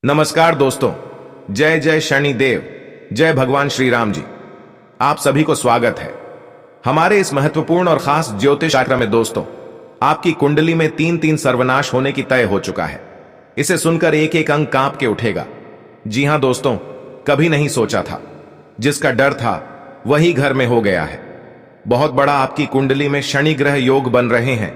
नमस्कार दोस्तों, जय जय शनिदेव, जय भगवान श्री राम जी। आप सभी को स्वागत है हमारे इस महत्वपूर्ण और खास ज्योतिष कार्यक्रम में। दोस्तों, आपकी कुंडली में तीन तीन सर्वनाश होने की तय हो चुका है। इसे सुनकर एक एक अंग कांप के उठेगा। जी हां दोस्तों, कभी नहीं सोचा था, जिसका डर था वही घर में हो गया है। बहुत बड़ा आपकी कुंडली में शनि ग्रह योग बन रहे हैं।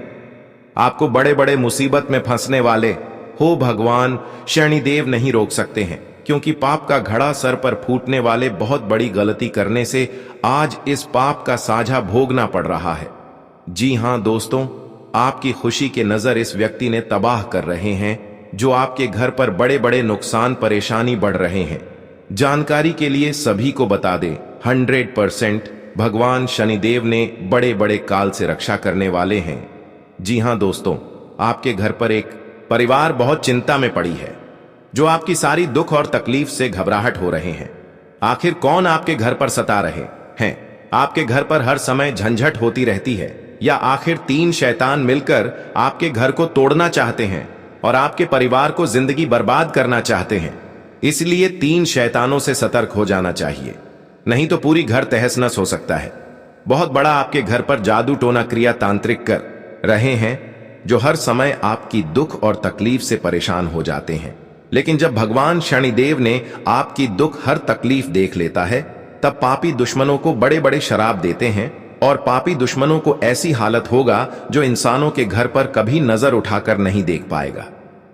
आपको बड़े बड़े मुसीबत में फंसने वाले हो भगवान शनिदेव नहीं रोक सकते हैं, क्योंकि पाप का घड़ा सर पर फूटने वाले बहुत बड़ी गलती करने से आज इस पाप का साझा भोगना पड़ रहा है। जी हां दोस्तों, आपकी खुशी के नजर इस व्यक्ति ने तबाह कर रहे हैं, जो आपके घर पर बड़े बड़े नुकसान परेशानी बढ़ रहे हैं। जानकारी के लिए सभी को बता दें, 100% भगवान शनिदेव ने बड़े बड़े काल से रक्षा करने वाले हैं। जी हां दोस्तों, आपके घर पर एक परिवार बहुत चिंता में पड़ी है, जो आपकी सारी दुख और तकलीफ से घबराहट हो रहे हैं। आखिर कौन आपके घर पर सता रहे हैं? आपके घर पर हर समय झंझट होती रहती है, या आखिर तीन शैतान मिलकर आपके घर को तोड़ना चाहते हैं और आपके परिवार को जिंदगी बर्बाद करना चाहते हैं? इसलिए तीन शैतानों से सतर्क हो जाना चाहिए, नहीं तो पूरी घर तहस नहस हो सकता है। बहुत बड़ा आपके घर पर जादू टोना क्रिया तांत्रिक कर रहे हैं, जो हर समय आपकी दुख और तकलीफ से परेशान हो जाते हैं। लेकिन जब भगवान शनिदेव ने आपकी दुख हर तकलीफ देख लेता है, तब पापी दुश्मनों को बड़े बड़े शराब देते हैं, और पापी दुश्मनों को ऐसी हालत होगा जो इंसानों के घर पर कभी नजर उठाकर नहीं देख पाएगा।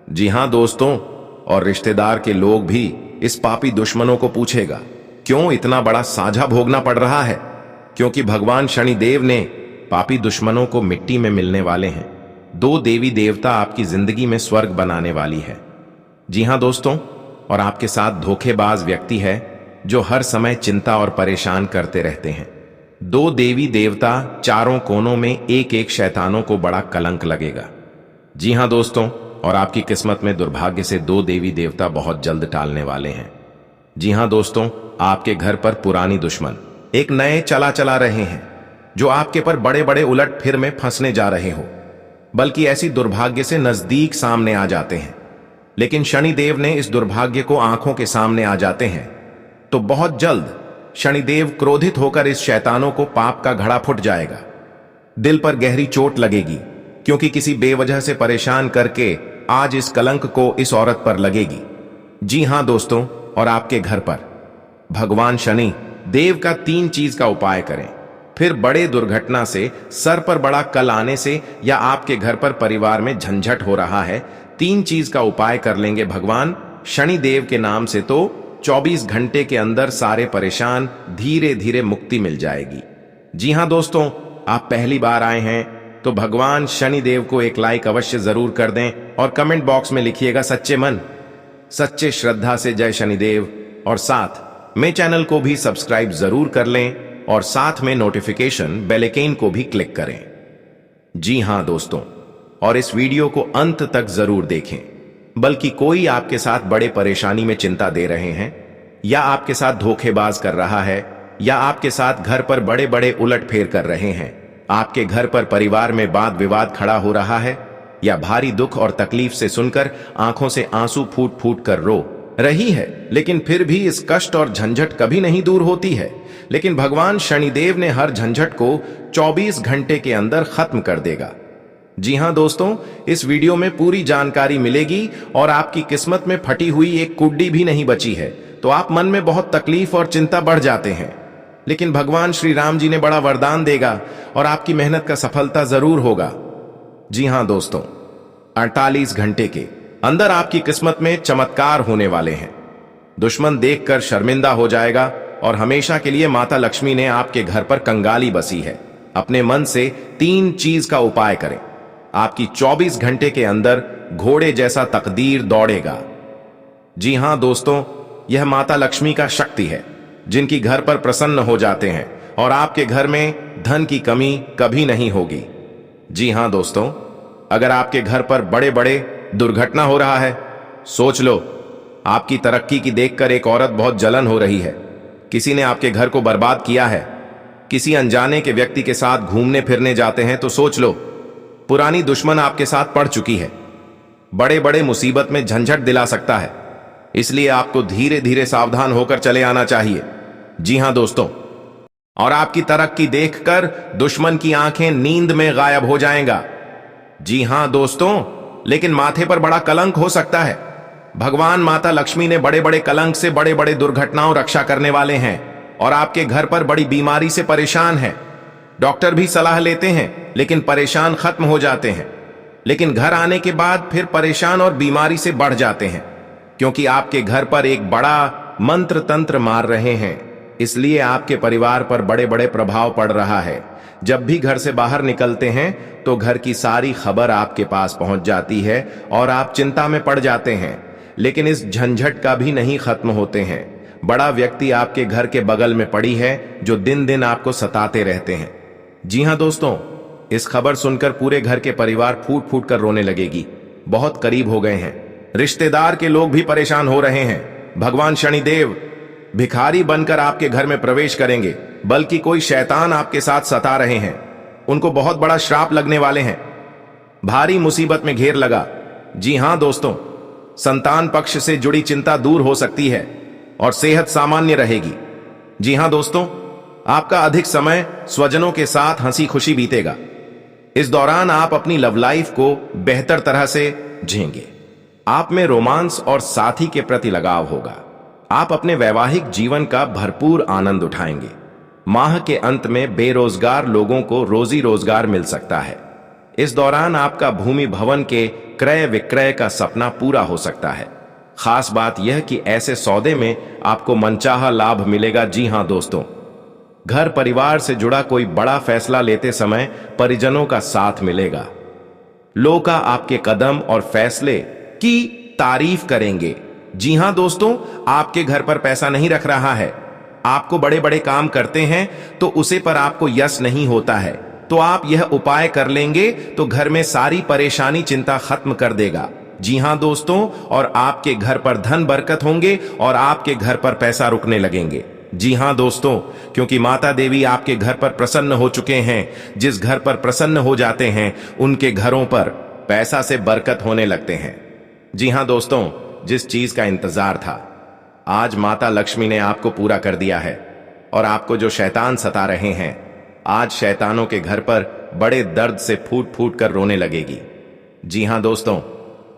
जी हां दोस्तों, और रिश्तेदार के लोग भी इस पापी दुश्मनों को पूछेगा, क्यों इतना बड़ा साझा भोगना पड़ रहा है? क्योंकि भगवान शनिदेव ने पापी दुश्मनों को मिट्टी में मिलने वाले हैं। दो देवी देवता आपकी जिंदगी में स्वर्ग बनाने वाली है। जी हां दोस्तों, और आपके साथ धोखेबाज व्यक्ति है, जो हर समय चिंता और परेशान करते रहते हैं। दो देवी देवता, चारों कोनों में एक एक शैतानों को बड़ा कलंक लगेगा। जी हां दोस्तों, और आपकी किस्मत में दुर्भाग्य से दो देवी देवता बहुत जल्द टालने वाले हैं। जी हां दोस्तों, आपके घर पर पुरानी दुश्मन एक नए चला चला रहे हैं, जो आपके पर बड़े बड़े उलट फिर में फंसने जा रहे हो, बल्कि ऐसी दुर्भाग्य से नजदीक सामने आ जाते हैं। लेकिन शनिदेव ने इस दुर्भाग्य को आंखों के सामने आ जाते हैं, तो बहुत जल्द शनिदेव क्रोधित होकर इस शैतानों को पाप का घड़ा फुट जाएगा। दिल पर गहरी चोट लगेगी, क्योंकि किसी बेवजह से परेशान करके आज इस कलंक को इस औरत पर लगेगी। जी हां दोस्तों, और आपके घर पर भगवान शनि देव का तीन चीज का उपाय करें, फिर बड़े दुर्घटना से, सर पर बड़ा कल आने से, या आपके घर पर परिवार में झंझट हो रहा है, तीन चीज का उपाय कर लेंगे भगवान शनि देव के नाम से, तो 24 घंटे के अंदर सारे परेशान धीरे धीरे मुक्ति मिल जाएगी। जी हां दोस्तों, आप पहली बार आए हैं तो भगवान शनि देव को एक लाइक अवश्य जरूर कर दें, और कमेंट बॉक्स में लिखिएगा सच्चे मन सच्चे श्रद्धा से जय शनिदेव, और साथ में चैनल को भी सब्सक्राइब जरूर कर लें, और साथ में नोटिफिकेशन बेल आइकन को भी क्लिक करें। जी हां दोस्तों, और इस वीडियो को अंत तक जरूर देखें। बल्कि कोई आपके साथ बड़े परेशानी में चिंता दे रहे हैं, या आपके साथ धोखेबाज कर रहा है, या आपके साथ घर पर बड़े बड़े उलटफेर कर रहे हैं, आपके घर पर परिवार में वाद विवाद खड़ा हो रहा है, या भारी दुख और तकलीफ से सुनकर आंखों से आंसू फूट फूट कर रो रही है, लेकिन फिर भी इस कष्ट और झंझट कभी नहीं दूर होती है। लेकिन भगवान शनिदेव ने हर झंझट को 24 घंटे के अंदर खत्म कर देगा। जी हां दोस्तों, इस वीडियो में पूरी जानकारी मिलेगी, और आपकी किस्मत में फटी हुई एक कुंडी भी नहीं बची है। तो आप मन में बहुत तकलीफ और चिंता बढ़ जाते हैं, लेकिन भगवान श्री राम जी ने बड़ा वरदान देगा, और आपकी मेहनत का सफलता जरूर होगा। जी हां दोस्तों, 48 घंटे के अंदर आपकी किस्मत में चमत्कार होने वाले हैं। दुश्मन देखकर शर्मिंदा हो जाएगा, और हमेशा के लिए माता लक्ष्मी ने आपके घर पर कंगाली बसी है। अपने मन से तीन चीज का उपाय करें, आपकी 24 घंटे के अंदर घोड़े जैसा तकदीर दौड़ेगा। जी हां दोस्तों, यह माता लक्ष्मी का शक्ति है, जिनकी घर पर प्रसन्न हो जाते हैं, और आपके घर में धन की कमी कभी नहीं होगी। जी हां दोस्तों, अगर आपके घर पर बड़े बड़े दुर्घटना हो रहा है, सोच लो, आपकी तरक्की की देखकर एक औरत बहुत जलन हो रही है, किसी ने आपके घर को बर्बाद किया है, किसी अनजाने के व्यक्ति के साथ घूमने फिरने जाते हैं, तो सोच लो, पुरानी दुश्मन आपके साथ पड़ चुकी है, बड़े बड़े मुसीबत में झंझट दिला सकता है। इसलिए आपको धीरे धीरे सावधान होकर चले आना चाहिए। जी हां दोस्तों, और आपकी तरक्की देखकर दुश्मन की आंखें नींद में गायब हो जाएगा। जी हां दोस्तों, लेकिन माथे पर बड़ा कलंक हो सकता है। भगवान माता लक्ष्मी ने बड़े बड़े कलंक से बड़े बड़े दुर्घटनाओं रक्षा करने वाले हैं और आपके घर पर बड़ी बीमारी से परेशान है। डॉक्टर भी सलाह लेते हैं लेकिन परेशान खत्म हो जाते हैं, लेकिन घर आने के बाद फिर परेशान और बीमारी से बढ़ जाते हैं, क्योंकि आपके घर पर एक बड़ा मंत्र तंत्र मार रहे हैं। इसलिए आपके परिवार पर बड़े बड़े प्रभाव पड़ रहा है। जब भी घर से बाहर निकलते हैं तो घर की सारी खबर आपके पास पहुंच जाती है और आप चिंता में पड़ जाते हैं, लेकिन इस झंझट का भी नहीं खत्म होते हैं। बड़ा व्यक्ति आपके घर के बगल में पड़ी है जो दिन दिन आपको सताते रहते हैं। जी हां दोस्तों, इस खबर सुनकर पूरे घर के परिवार फूट फूट कर रोने लगेगी। बहुत करीब हो गए हैं, रिश्तेदार के लोग भी परेशान हो रहे हैं। भगवान शनिदेव भिखारी बनकर आपके घर में प्रवेश करेंगे, बल्कि कोई शैतान आपके साथ सता रहे हैं। उनको बहुत बड़ा श्राप लगने वाले हैं। भारी मुसीबत में घेर लगा। जी हां दोस्तों, संतान पक्ष से जुड़ी चिंता दूर हो सकती है और सेहत सामान्य रहेगी। जी हां दोस्तों, आपका अधिक समय स्वजनों के साथ हंसी खुशी बीतेगा। इस दौरान आप अपनी लव लाइफ को बेहतर तरह से जिएंगे। आप में रोमांस और साथी के प्रति लगाव होगा। आप अपने वैवाहिक जीवन का भरपूर आनंद उठाएंगे। माह के अंत में बेरोजगार लोगों को रोजी रोजगार मिल सकता है। इस दौरान आपका भूमि भवन के क्रय विक्रय का सपना पूरा हो सकता है। खास बात यह कि ऐसे सौदे में आपको मनचाहा लाभ मिलेगा। जी हां दोस्तों, घर परिवार से जुड़ा कोई बड़ा फैसला लेते समय परिजनों का साथ मिलेगा। लोग आपके कदम और फैसले की तारीफ करेंगे। जी हां दोस्तों, आपके घर पर पैसा नहीं रख रहा है, आपको बड़े बड़े काम करते हैं तो उसे पर आपको यश नहीं होता है, तो आप यह उपाय कर लेंगे तो घर में सारी परेशानी चिंता खत्म कर देगा। जी हां दोस्तों, और आपके घर पर धन बरकत होंगे और आपके घर पर पैसा रुकने लगेंगे। जी हां दोस्तों, क्योंकि माता देवी आपके घर पर प्रसन्न हो चुके हैं। जिस घर पर प्रसन्न हो जाते हैं उनके घरों पर पैसा से बरकत होने लगते हैं। जी हां दोस्तों, जिस चीज का इंतजार था आज माता लक्ष्मी ने आपको पूरा कर दिया है। और आपको जो शैतान सता रहे हैं, आज शैतानों के घर पर बड़े दर्द से फूट फूट कर रोने लगेगी। जी हां दोस्तों,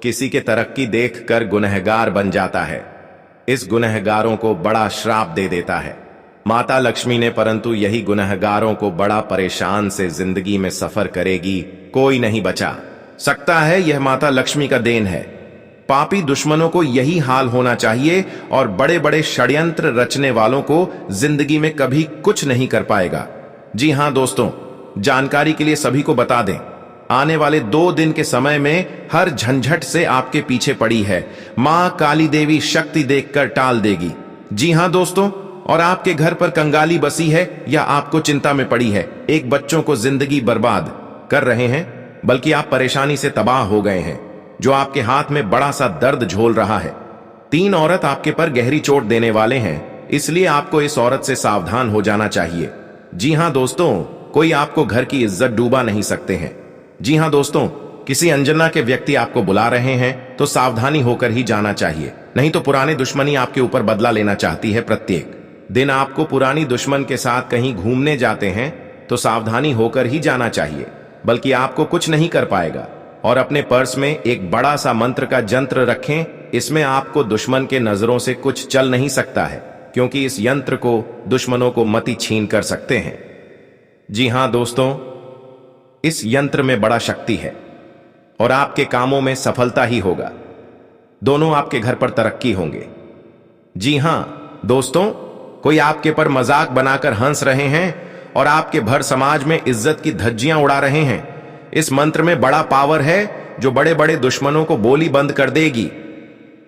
किसी के तरक्की देखकर गुनहगार बन जाता है। इस गुनहगारों को बड़ा श्राप दे देता है माता लक्ष्मी ने, परंतु यही गुनहगारों को बड़ा परेशान से जिंदगी में सफर करेगी। कोई नहीं बचा सकता है, यह माता लक्ष्मी का देन है। पापी दुश्मनों को यही हाल होना चाहिए और बड़े बड़े षड्यंत्र रचने वालों को जिंदगी में कभी कुछ नहीं कर पाएगा। जी हां दोस्तों, जानकारी के लिए सभी को बता दें, आने वाले 2 दिन के समय में हर झंझट से आपके पीछे पड़ी है मां काली देवी। शक्ति देखकर टाल देगी। जी हां दोस्तों, और आपके घर पर कंगाली बसी है या आपको चिंता में पड़ी है, एक बच्चों को जिंदगी बर्बाद कर रहे हैं, बल्कि आप परेशानी से तबाह हो गए हैं, जो आपके हाथ में बड़ा सा दर्द झोल रहा है। 3 औरत आपके पर गहरी चोट देने वाले हैं, इसलिए आपको इस औरत से सावधान हो जाना चाहिए। जी हां दोस्तों, कोई आपको घर की इज्जत डूबा नहीं सकते हैं। जी हां दोस्तों, किसी अनजाना के व्यक्ति आपको बुला रहे हैं तो सावधानी होकर ही जाना चाहिए, नहीं तो पुरानी दुश्मनी आपके ऊपर बदला लेना चाहती है। प्रत्येक दिन आपको पुरानी दुश्मन के साथ कहीं घूमने जाते हैं तो सावधानी होकर ही जाना चाहिए, बल्कि आपको कुछ नहीं कर पाएगा। और अपने पर्स में एक बड़ा सा मंत्र का यंत्र रखें, इसमें आपको दुश्मन के नजरों से कुछ चल नहीं सकता है, क्योंकि इस यंत्र को दुश्मनों को मति छीन कर सकते हैं। जी हां दोस्तों, इस यंत्र में बड़ा शक्ति है और आपके कामों में सफलता ही होगा। दोनों आपके घर पर तरक्की होंगे। जी हां दोस्तों, कोई आपके पर मजाक बनाकर हंस रहे हैं और आपके भर समाज में इज्जत की धज्जियां उड़ा रहे हैं। इस मंत्र में बड़ा पावर है जो बड़े बड़े दुश्मनों को बोली बंद कर देगी।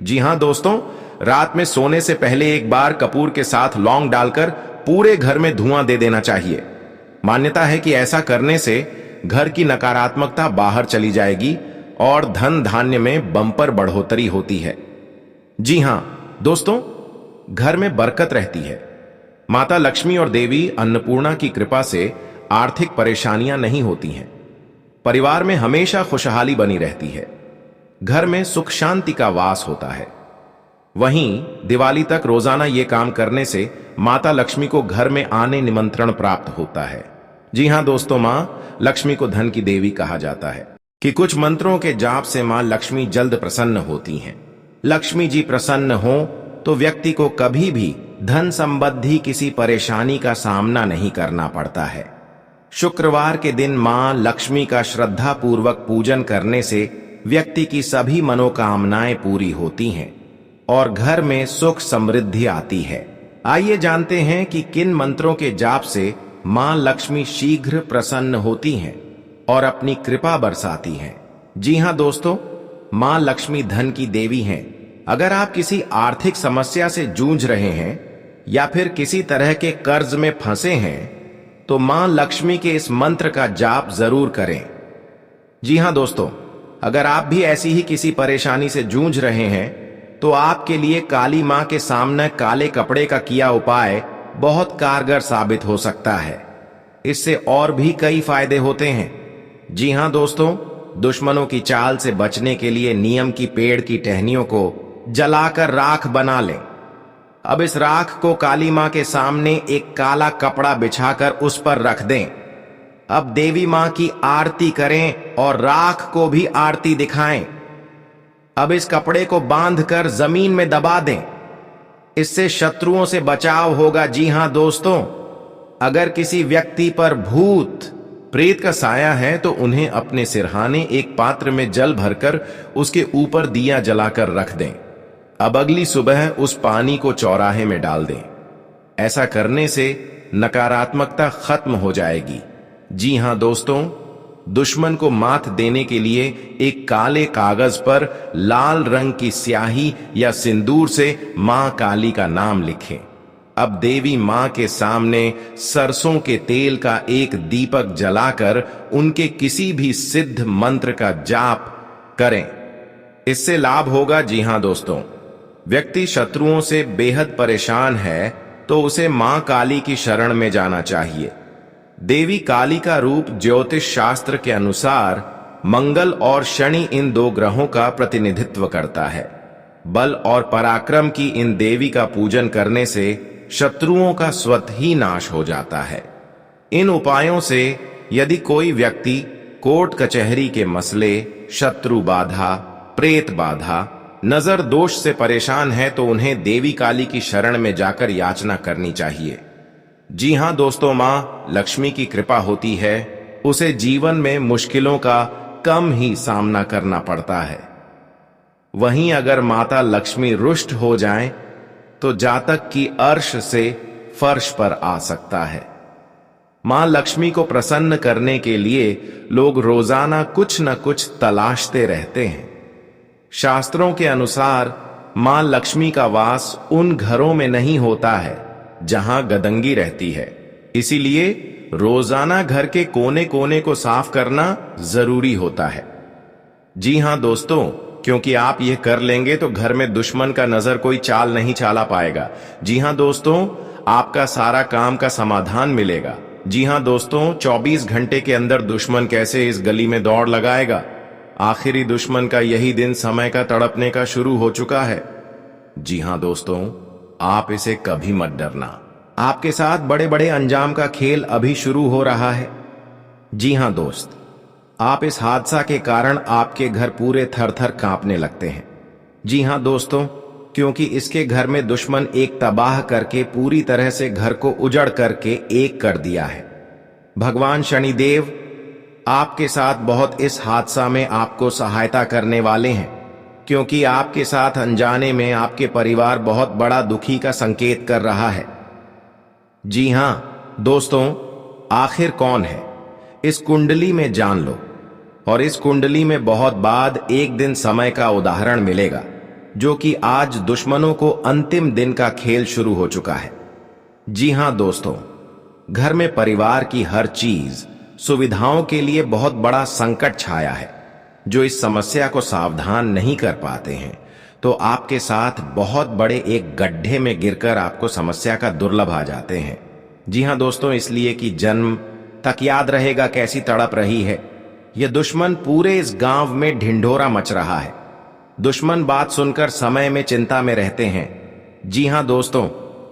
जी हां दोस्तों, रात में सोने से पहले एक बार कपूर के साथ लौंग डालकर पूरे घर में धुआं दे देना चाहिए। मान्यता है कि ऐसा करने से घर की नकारात्मकता बाहर चली जाएगी और धन धान्य में बम्पर बढ़ोतरी होती है। जी हां दोस्तों, घर में बरकत रहती है। माता लक्ष्मी और देवी अन्नपूर्णा की कृपा से आर्थिक परेशानियां नहीं होती हैं। परिवार में हमेशा खुशहाली बनी रहती है। घर में सुख शांति का वास होता है। वहीं दिवाली तक रोजाना ये काम करने से माता लक्ष्मी को घर में आने निमंत्रण प्राप्त होता है। जी हां दोस्तों, मां लक्ष्मी को धन की देवी कहा जाता है कि कुछ मंत्रों के जाप से मां लक्ष्मी जल्द प्रसन्न होती हैं। लक्ष्मी जी प्रसन्न हो तो व्यक्ति को कभी भी धन संबंधी किसी परेशानी का सामना नहीं करना पड़ता है। शुक्रवार के दिन मां लक्ष्मी का श्रद्धा पूर्वक पूजन करने से व्यक्ति की सभी मनोकामनाएं पूरी होती हैं और घर में सुख समृद्धि आती है। आइए जानते हैं कि किन मंत्रों के जाप से मां लक्ष्मी शीघ्र प्रसन्न होती हैं और अपनी कृपा बरसाती हैं। जी हां दोस्तों, मां लक्ष्मी धन की देवी हैं। अगर आप किसी आर्थिक समस्या से जूझ रहे हैं या फिर किसी तरह के कर्ज में फंसे हैं तो मां लक्ष्मी के इस मंत्र का जाप जरूर करें। जी हां दोस्तों, अगर आप भी ऐसी ही किसी परेशानी से जूझ रहे हैं तो आपके लिए काली मां के सामने काले कपड़े का किया उपाय बहुत कारगर साबित हो सकता है। इससे और भी कई फायदे होते हैं। जी हां दोस्तों, दुश्मनों की चाल से बचने के लिए नीम की पेड़ की टहनियों को जलाकर राख बना लें। अब इस राख को काली मां के सामने एक काला कपड़ा बिछाकर उस पर रख दें। अब देवी मां की आरती करें और राख को भी आरती दिखाएं। अब इस कपड़े को बांधकर जमीन में दबा दें। इससे शत्रुओं से बचाव होगा। जी हां दोस्तों, अगर किसी व्यक्ति पर भूत प्रेत का साया है तो उन्हें अपने सिरहाने एक पात्र में जल भरकर उसके ऊपर दिया जलाकर रख दें। अब अगली सुबह उस पानी को चौराहे में डाल दें। ऐसा करने से नकारात्मकता खत्म हो जाएगी। जी हां दोस्तों, दुश्मन को मात देने के लिए एक काले कागज पर लाल रंग की स्याही या सिंदूर से मां काली का नाम लिखें। अब देवी मां के सामने सरसों के तेल का एक दीपक जलाकर उनके किसी भी सिद्ध मंत्र का जाप करें। इससे लाभ होगा। जी हां दोस्तों, व्यक्ति शत्रुओं से बेहद परेशान है तो उसे मां काली की शरण में जाना चाहिए। देवी काली का रूप ज्योतिष शास्त्र के अनुसार मंगल और शनि इन दो ग्रहों का प्रतिनिधित्व करता है। बल और पराक्रम की इन देवी का पूजन करने से शत्रुओं का स्वत ही नाश हो जाता है। इन उपायों से यदि कोई व्यक्ति कोर्ट कचहरी के मसले, शत्रु बाधा, प्रेत बाधा, नजर दोष से परेशान है तो उन्हें देवी काली की शरण में जाकर याचना करनी चाहिए। जी हां दोस्तों, मां लक्ष्मी की कृपा होती है, उसे जीवन में मुश्किलों का कम ही सामना करना पड़ता है। वहीं अगर माता लक्ष्मी रुष्ट हो जाएं तो जातक की अर्श से फर्श पर आ सकता है। मां लक्ष्मी को प्रसन्न करने के लिए लोग रोजाना कुछ न कुछ तलाशते रहते हैं। शास्त्रों के अनुसार मां लक्ष्मी का वास उन घरों में नहीं होता है जहां गदंगी रहती है। इसीलिए रोजाना घर के कोने कोने को साफ करना जरूरी होता है। जी हां दोस्तों, क्योंकि आप ये कर लेंगे तो घर में दुश्मन का नजर कोई चाल नहीं चला पाएगा। जी हां दोस्तों, आपका सारा काम का समाधान मिलेगा। जी हां दोस्तों, 24 घंटे के अंदर दुश्मन कैसे इस गली में दौड़ लगाएगा। आखिरी दुश्मन का यही दिन समय का तड़पने का शुरू हो चुका है। जी हां दोस्तों, आप इसे कभी मत डरना। आपके साथ बड़े बड़े अंजाम का खेल अभी शुरू हो रहा है। जी हां दोस्त, आप इस हादसा के कारण आपके घर पूरे थर थर कांपने लगते हैं। जी हां दोस्तों, क्योंकि इसके घर में दुश्मन एक तबाह करके पूरी तरह से घर को उजड़ करके एक कर दिया है। भगवान शनिदेव आपके साथ बहुत इस हादसा में आपको सहायता करने वाले हैं, क्योंकि आपके साथ अनजाने में आपके परिवार बहुत बड़ा दुखी का संकेत कर रहा है। जी हां दोस्तों, आखिर कौन है इस कुंडली में जान लो, और इस कुंडली में बहुत बाद एक दिन समय का उदाहरण मिलेगा, जो कि आज दुश्मनों को अंतिम दिन का खेल शुरू हो चुका है। जी हां दोस्तों, घर में परिवार की हर चीज सुविधाओं के लिए बहुत बड़ा संकट छाया है। जो इस समस्या को सावधान नहीं कर पाते हैं तो आपके साथ बहुत बड़े एक गड्ढे में गिरकर आपको समस्या का दुर्लभ आ जाते हैं। जी हां दोस्तों, इसलिए कि जन्म तक याद रहेगा कैसी तड़प रही है। यह दुश्मन पूरे इस गांव में ढिंढोरा मच रहा है। दुश्मन बात सुनकर समय में चिंता में रहते हैं। जी हां दोस्तों,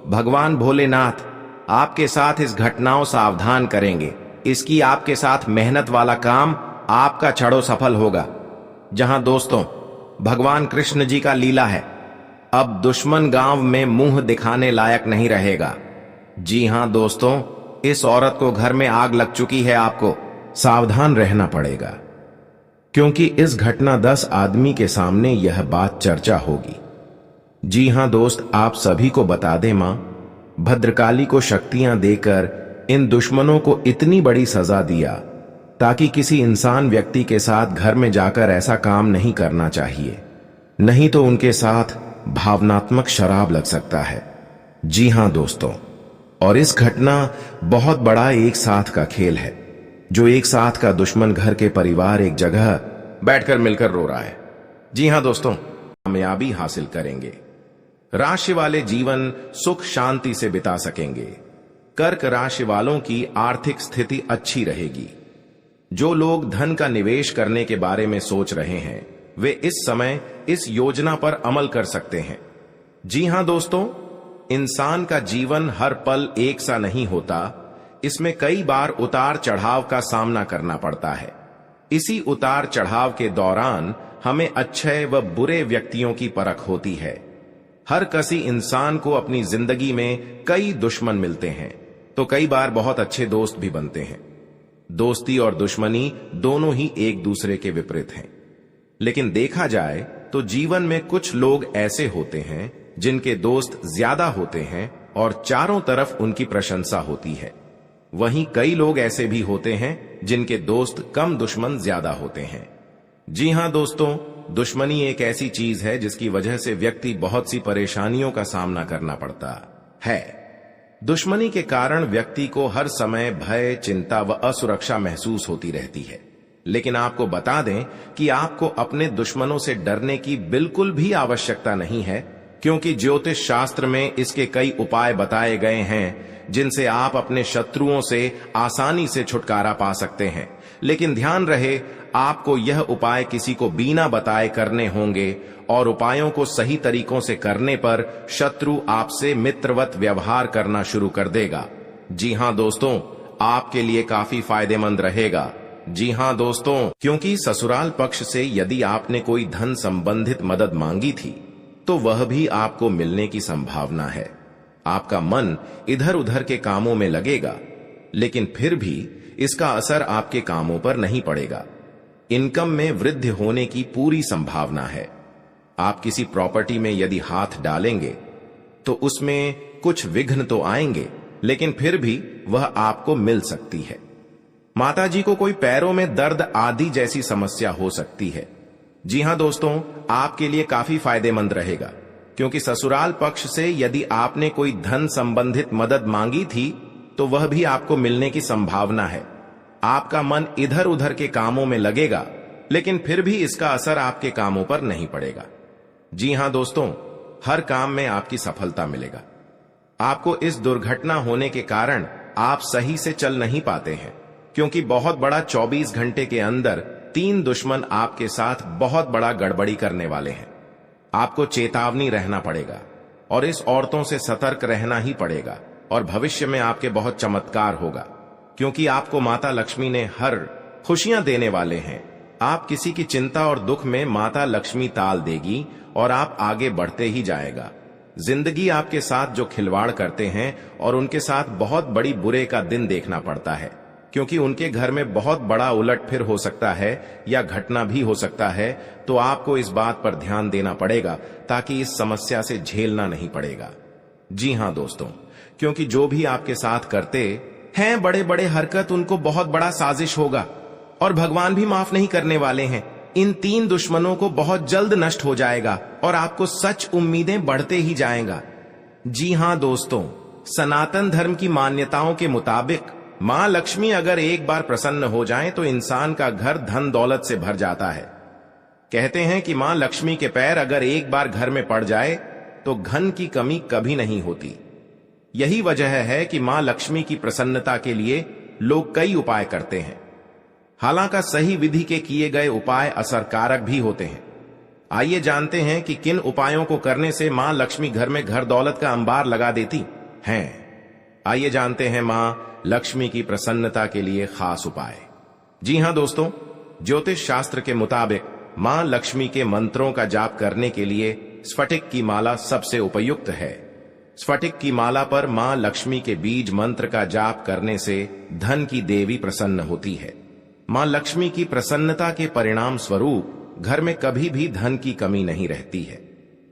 भगवान भोलेनाथ आपके साथ इस घटनाओं सावधान करेंगे। इसकी आपके साथ मेहनत वाला काम आपका छड़ो सफल होगा। जहां दोस्तों भगवान कृष्ण जी का लीला है, अब दुश्मन गांव में मुंह दिखाने लायक नहीं रहेगा। जी हां दोस्तों, इस औरत को घर में आग लग चुकी है। आपको सावधान रहना पड़ेगा, क्योंकि इस घटना 10 आदमी के सामने यह बात चर्चा होगी। जी हां दोस्त, आप सभी को बता दें, मां भद्रकाली को शक्तियां देकर इन दुश्मनों को इतनी बड़ी सजा दिया ताकि किसी इंसान व्यक्ति के साथ घर में जाकर ऐसा काम नहीं करना चाहिए, नहीं तो उनके साथ भावनात्मक शराब लग सकता है। जी हां दोस्तों, और इस घटना बहुत बड़ा एक साथ का खेल है, जो एक साथ का दुश्मन घर के परिवार एक जगह बैठकर मिलकर रो रहा है। जी हां दोस्तों, कामयाबी हासिल करेंगे। राशि वाले जीवन सुख शांति से बिता सकेंगे। कर्क राशि वालों की आर्थिक स्थिति अच्छी रहेगी। जो लोग धन का निवेश करने के बारे में सोच रहे हैं, वे इस समय इस योजना पर अमल कर सकते हैं। जी हां दोस्तों, इंसान का जीवन हर पल एक सा नहीं होता। इसमें कई बार उतार चढ़ाव का सामना करना पड़ता है। इसी उतार चढ़ाव के दौरान हमें अच्छे व बुरे व्यक्तियों की परख होती है। हर किसी इंसान को अपनी जिंदगी में कई दुश्मन मिलते हैं, तो कई बार बहुत अच्छे दोस्त भी बनते हैं। दोस्ती और दुश्मनी दोनों ही एक दूसरे के विपरीत हैं। लेकिन देखा जाए तो जीवन में कुछ लोग ऐसे होते हैं जिनके दोस्त ज्यादा होते हैं और चारों तरफ उनकी प्रशंसा होती है। वहीं कई लोग ऐसे भी होते हैं जिनके दोस्त कम, दुश्मन ज्यादा होते हैं। जी हां दोस्तों, दुश्मनी एक ऐसी चीज है जिसकी वजह से व्यक्ति बहुत सी परेशानियों का सामना करना पड़ता है। दुश्मनी के कारण व्यक्ति को हर समय भय, चिंता व असुरक्षा महसूस होती रहती है। लेकिन आपको बता दें कि आपको अपने दुश्मनों से डरने की बिल्कुल भी आवश्यकता नहीं है, क्योंकि ज्योतिष शास्त्र में इसके कई उपाय बताए गए हैं जिनसे आप अपने शत्रुओं से आसानी से छुटकारा पा सकते हैं। लेकिन ध्यान रहे, आपको यह उपाय किसी को बिना बताए करने होंगे, और उपायों को सही तरीकों से करने पर शत्रु आपसे मित्रवत व्यवहार करना शुरू कर देगा। जी हां दोस्तों, आपके लिए काफी फायदेमंद रहेगा। जी हां दोस्तों, क्योंकि ससुराल पक्ष से यदि आपने कोई धन संबंधित मदद मांगी थी तो वह भी आपको मिलने की संभावना है। आपका मन इधर उधर के कामों में लगेगा, लेकिन फिर भी इसका असर आपके कामों पर नहीं पड़ेगा। इनकम में वृद्धि होने की पूरी संभावना है। आप किसी प्रॉपर्टी में यदि हाथ डालेंगे तो उसमें कुछ विघ्न तो आएंगे, लेकिन फिर भी वह आपको मिल सकती है। माताजी को कोई पैरों में दर्द आदि जैसी समस्या हो सकती है। जी हां दोस्तों, आपके लिए काफी फायदेमंद रहेगा, क्योंकि ससुराल पक्ष से यदि आपने कोई धन संबंधित मदद मांगी थी तो वह भी आपको मिलने की संभावना है। आपका मन इधर उधर के कामों में लगेगा, लेकिन फिर भी इसका असर आपके कामों पर नहीं पड़ेगा। जी हां दोस्तों, हर काम में आपकी सफलता मिलेगा। आपको इस दुर्घटना होने के कारण आप सही से चल नहीं पाते हैं, क्योंकि बहुत बड़ा 24 घंटे के अंदर 3 दुश्मन आपके साथ बहुत बड़ा गड़बड़ी करने वाले हैं। आपको चेतावनी रहना पड़ेगा और इस औरतों से सतर्क रहना ही पड़ेगा, और भविष्य में आपके बहुत चमत्कार होगा, क्योंकि आपको माता लक्ष्मी ने हर खुशियां देने वाले हैं। आप किसी की चिंता और दुख में माता लक्ष्मी ताल देगी और आप आगे बढ़ते ही जाएगा। जिंदगी आपके साथ जो खिलवाड़ करते हैं और उनके साथ बहुत बड़ी बुरे का दिन देखना पड़ता है, क्योंकि उनके घर में बहुत बड़ा उलटफेर हो सकता है या घटना भी हो सकता है। तो आपको इस बात पर ध्यान देना पड़ेगा ताकि इस समस्या से झेलना नहीं पड़ेगा। जी हां दोस्तों, क्योंकि जो भी आपके साथ करते हैं बड़े बड़े हरकत, उनको बहुत बड़ा साजिश होगा और भगवान भी माफ नहीं करने वाले हैं। इन 3 दुश्मनों को बहुत जल्द नष्ट हो जाएगा और आपको सच उम्मीदें बढ़ते ही जाएगा। जी हां दोस्तों, सनातन धर्म की मान्यताओं के मुताबिक मां लक्ष्मी अगर एक बार प्रसन्न हो जाएं तो इंसान का घर धन दौलत से भर जाता है। कहते हैं कि मां लक्ष्मी के पैर अगर एक बार घर में पड़ जाए तो धन की कमी कभी नहीं होती। यही वजह है कि मां लक्ष्मी की प्रसन्नता के लिए लोग कई उपाय करते हैं। हालांकि सही विधि के किए गए उपाय असरकारक भी होते हैं। आइए जानते हैं कि किन उपायों को करने से मां लक्ष्मी घर में घर दौलत का अंबार लगा देती हैं। आइए जानते हैं मां लक्ष्मी की प्रसन्नता के लिए खास उपाय। जी हां दोस्तों, ज्योतिष शास्त्र के मुताबिक मां लक्ष्मी के मंत्रों का जाप करने के लिए स्फटिक की माला सबसे उपयुक्त है। स्फटिक की माला पर मां लक्ष्मी के बीज मंत्र का जाप करने से धन की देवी प्रसन्न होती है। मां लक्ष्मी की प्रसन्नता के परिणाम स्वरूप घर में कभी भी धन की कमी नहीं रहती है।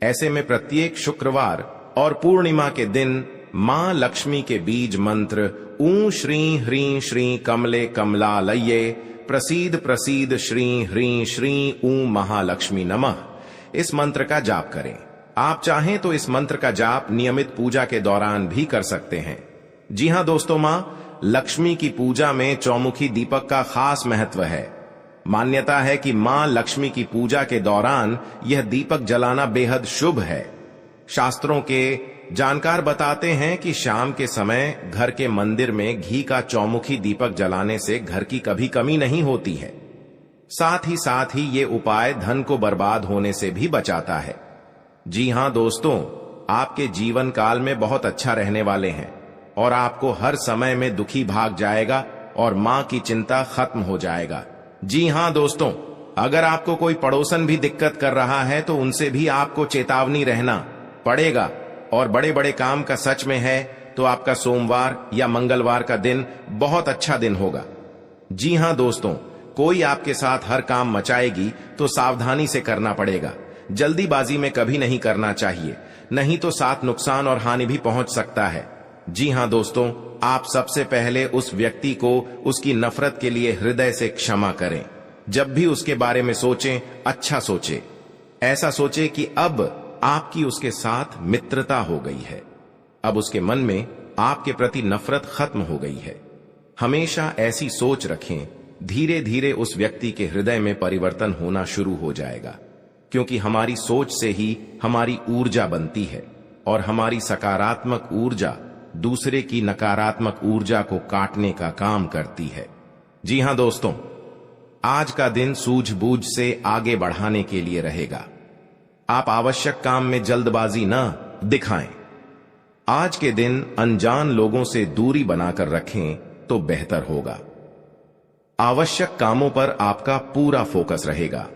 ऐसे में प्रत्येक शुक्रवार और पूर्णिमा के दिन मां लक्ष्मी के बीज मंत्र ऊ श्री ह्रीं श्री कमले कमलालये प्रसीद प्रसीद श्री ह्रीं श्री ऊ महालक्ष्मी नमः, इस मंत्र का जाप करें। आप चाहें तो इस मंत्र का जाप नियमित पूजा के दौरान भी कर सकते हैं। जी हां दोस्तों, मां लक्ष्मी की पूजा में चौमुखी दीपक का खास महत्व है। मान्यता है कि मां लक्ष्मी की पूजा के दौरान यह दीपक जलाना बेहद शुभ है। शास्त्रों के जानकार बताते हैं कि शाम के समय घर के मंदिर में घी का चौमुखी दीपक जलाने से घर की कभी कमी नहीं होती है। साथ ही ये उपाय धन को बर्बाद होने से भी बचाता है। जी हां दोस्तों, आपके जीवन काल में बहुत अच्छा रहने वाले हैं और आपको हर समय में दुखी भाग जाएगा और मां की चिंता खत्म हो जाएगा। जी हां दोस्तों, अगर आपको कोई पड़ोसन भी दिक्कत कर रहा है तो उनसे भी आपको चेतावनी रहना पड़ेगा। और बड़े बड़े काम का सच में है तो आपका सोमवार या मंगलवार का दिन बहुत अच्छा दिन होगा। जी हां दोस्तों, कोई आपके साथ हर काम मचाएगी तो सावधानी से करना पड़ेगा। जल्दीबाजी में कभी नहीं करना चाहिए, नहीं तो साथ नुकसान और हानि भी पहुंच सकता है। जी हां दोस्तों, आप सबसे पहले उस व्यक्ति को उसकी नफरत के लिए हृदय से क्षमा करें। जब भी उसके बारे में सोचें, अच्छा सोचें। ऐसा सोचें कि अब आपकी उसके साथ मित्रता हो गई है, अब उसके मन में आपके प्रति नफरत खत्म हो गई है। हमेशा ऐसी सोच रखें। धीरे धीरे उस व्यक्ति के हृदय में परिवर्तन होना शुरू हो जाएगा, क्योंकि हमारी सोच से ही हमारी ऊर्जा बनती है और हमारी सकारात्मक ऊर्जा दूसरे की नकारात्मक ऊर्जा को काटने का काम करती है। जी हां दोस्तों, आज का दिन सूझबूझ से आगे बढ़ाने के लिए रहेगा। आप आवश्यक काम में जल्दबाजी न दिखाएं। आज के दिन अनजान लोगों से दूरी बनाकर रखें तो बेहतर होगा। आवश्यक कामों पर आपका पूरा फोकस रहेगा।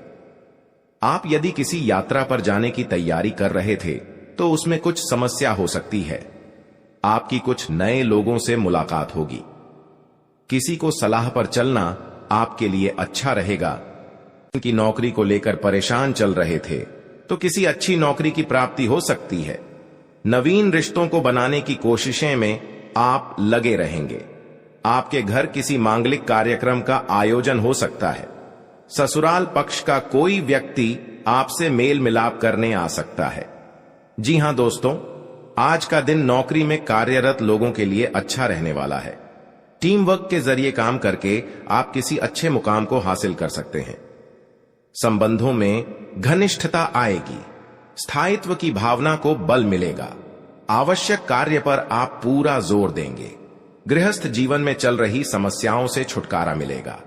आप यदि किसी यात्रा पर जाने की तैयारी कर रहे थे तो उसमें कुछ समस्या हो सकती है। आपकी कुछ नए लोगों से मुलाकात होगी। किसी को सलाह पर चलना आपके लिए अच्छा रहेगा। उनकी नौकरी को लेकर परेशान चल रहे थे तो किसी अच्छी नौकरी की प्राप्ति हो सकती है। नवीन रिश्तों को बनाने की कोशिशें में आप लगे रहेंगे। आपके घर किसी मांगलिक कार्यक्रम का आयोजन हो सकता है। ससुराल पक्ष का कोई व्यक्ति आपसे मेल मिलाप करने आ सकता है। जी हां दोस्तों, आज का दिन नौकरी में कार्यरत लोगों के लिए अच्छा रहने वाला है। टीम वर्क के जरिए काम करके आप किसी अच्छे मुकाम को हासिल कर सकते हैं। संबंधों में घनिष्ठता आएगी। स्थायित्व की भावना को बल मिलेगा। आवश्यक कार्य पर आप पूरा जोर देंगे। गृहस्थ जीवन में चल रही समस्याओं से छुटकारा मिलेगा।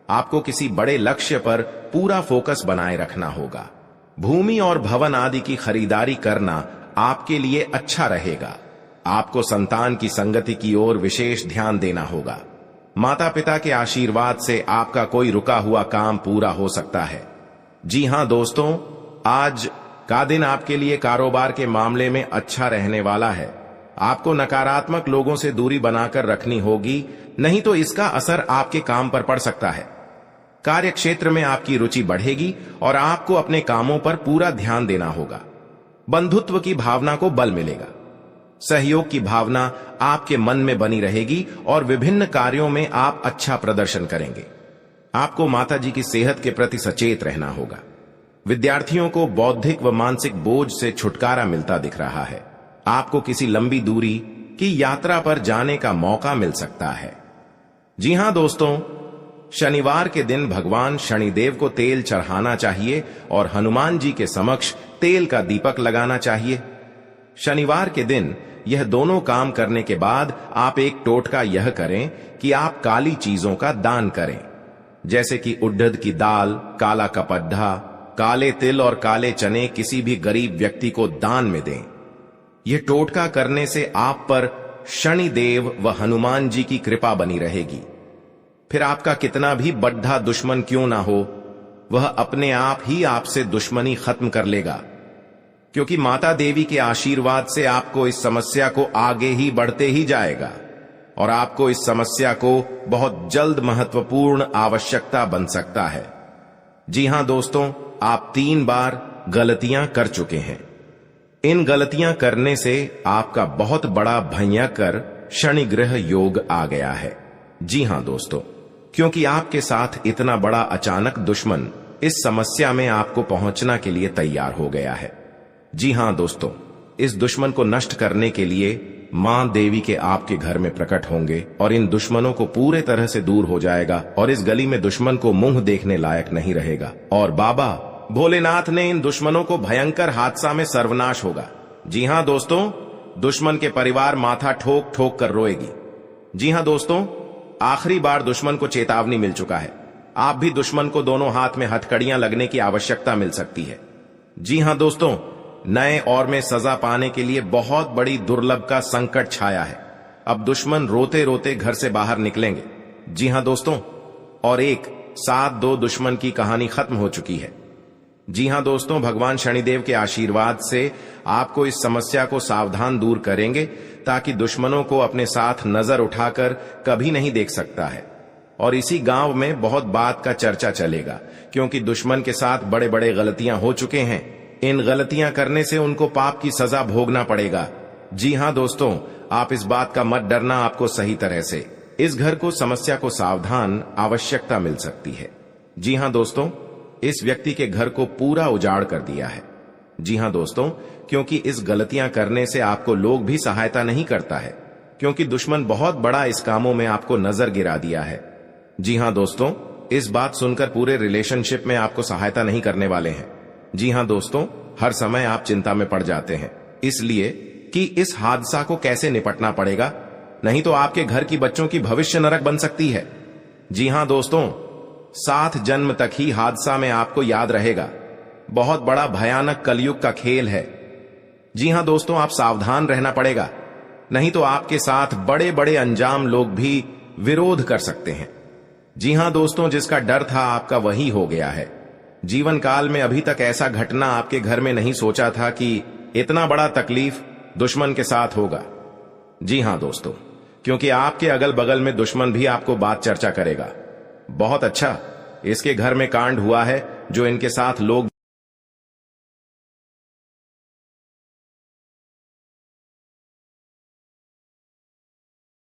आपको किसी बड़े लक्ष्य पर पूरा फोकस बनाए रखना होगा। भूमि और भवन आदि की खरीदारी करना आपके लिए अच्छा रहेगा। आपको संतान की संगति की ओर विशेष ध्यान देना होगा। माता पिता के आशीर्वाद से आपका कोई रुका हुआ काम पूरा हो सकता है। जी हां दोस्तों, आज का दिन आपके लिए कारोबार के मामले में अच्छा रहने वाला है। आपको नकारात्मक लोगों से दूरी बनाकर रखनी होगी, नहीं तो इसका असर आपके काम पर पड़ सकता है। कार्य क्षेत्र में आपकी रुचि बढ़ेगी और आपको अपने कामों पर पूरा ध्यान देना होगा। बंधुत्व की भावना को बल मिलेगा। सहयोग की भावना आपके मन में बनी रहेगी और विभिन्न कार्यों में आप अच्छा प्रदर्शन करेंगे। आपको माताजी की सेहत के प्रति सचेत रहना होगा। विद्यार्थियों को बौद्धिक व मानसिक बोझ से छुटकारा मिलता दिख रहा है। आपको किसी लंबी दूरी की यात्रा पर जाने का मौका मिल सकता है। जी हां दोस्तों, शनिवार के दिन भगवान शनिदेव को तेल चढ़ाना चाहिए और हनुमान जी के समक्ष तेल का दीपक लगाना चाहिए। शनिवार के दिन यह दोनों काम करने के बाद आप एक टोटका यह करें कि आप काली चीजों का दान करें, जैसे कि उड़द की दाल, काला कपड्ढा, काले तिल और काले चने किसी भी गरीब व्यक्ति को दान में दें। यह टोटका करने से आप पर शनिदेव व हनुमान जी की कृपा बनी रहेगी। फिर आपका कितना भी बड्ढा दुश्मन क्यों ना हो, वह अपने आप ही आपसे दुश्मनी खत्म कर लेगा, क्योंकि माता देवी के आशीर्वाद से आपको इस समस्या को आगे ही बढ़ते ही जाएगा और आपको इस समस्या को बहुत जल्द महत्वपूर्ण आवश्यकता बन सकता है। जी हां दोस्तों, आप 3 बार गलतियां कर चुके हैं। इन गलतियां करने से आपका बहुत बड़ा भयंकर शनि ग्रह योग आ गया है। जी हां दोस्तों, क्योंकि आपके साथ इतना बड़ा अचानक दुश्मन इस समस्या में आपको पहुंचना के लिए तैयार हो गया है। जी हां दोस्तों, इस दुश्मन को नष्ट करने के लिए मां देवी के आपके घर में प्रकट होंगे और इन दुश्मनों को पूरे तरह से दूर हो जाएगा और इस गली में दुश्मन को मुंह देखने लायक नहीं रहेगा और बाबा भोलेनाथ ने इन दुश्मनों को भयंकर हादसा में सर्वनाश होगा। जी हां दोस्तों, दुश्मन के परिवार माथा ठोक ठोक कर रोएगी। जी हां दोस्तों, आखिरी बार दुश्मन को चेतावनी मिल चुका है। आप भी दुश्मन को दोनों हाथ में हथकड़ियां लगने की आवश्यकता मिल सकती है। जी हां दोस्तों, नए और में सजा पाने के लिए बहुत बड़ी दुर्लभ का संकट छाया है। अब दुश्मन रोते रोते घर से बाहर निकलेंगे। जी हां दोस्तों, और एक 7-2 दुश्मन की कहानी खत्म हो चुकी है। जी हां दोस्तों, भगवान शनिदेव के आशीर्वाद से आपको इस समस्या को सावधान दूर करेंगे ताकि दुश्मनों को अपने साथ नजर उठाकर कभी नहीं देख सकता है। और इसी गांव में बहुत बात का चर्चा चलेगा, क्योंकि दुश्मन के साथ बड़े बड़े गलतियां हो चुके हैं। इन गलतियां करने से उनको पाप की सजा भोगना पड़ेगा। जी हां दोस्तों, आप इस बात का मत डरना, आपको सही तरह से इस घर को समस्या को सावधान आवश्यकता मिल सकती है। जी हां दोस्तों, इस व्यक्ति के घर को पूरा उजाड़ कर दिया है। जी हां दोस्तों, क्योंकि इस गलतियां करने से आपको लोग भी सहायता नहीं करता है, क्योंकि दुश्मन बहुत बड़ा इस कामों में आपको नजर गिरा दिया है। जी हां दोस्तों, इस बात सुनकर पूरे रिलेशनशिप में आपको सहायता नहीं करने वाले हैं। जी हां दोस्तों, हर समय आप चिंता में पड़ जाते हैं, इसलिए कि इस हादसा को कैसे निपटना पड़ेगा, नहीं तो आपके घर की बच्चों की भविष्य नरक बन सकती है। जी हां दोस्तों, 7 जन्म तक ही हादसा में आपको याद रहेगा। बहुत बड़ा भयानक कलयुग का खेल है। जी हां दोस्तों, आप सावधान रहना पड़ेगा, नहीं तो आपके साथ बड़े बड़े अंजाम लोग भी विरोध कर सकते हैं। जी हां दोस्तों, जिसका डर था आपका वही हो गया है। जीवन काल में अभी तक ऐसा घटना आपके घर में नहीं सोचा था कि इतना बड़ा तकलीफ दुश्मन के साथ होगा। जी हां दोस्तों, क्योंकि आपके अगल बगल में दुश्मन भी आपको बात चर्चा करेगा। बहुत अच्छा, इसके घर में कांड हुआ है जो इनके साथ लोग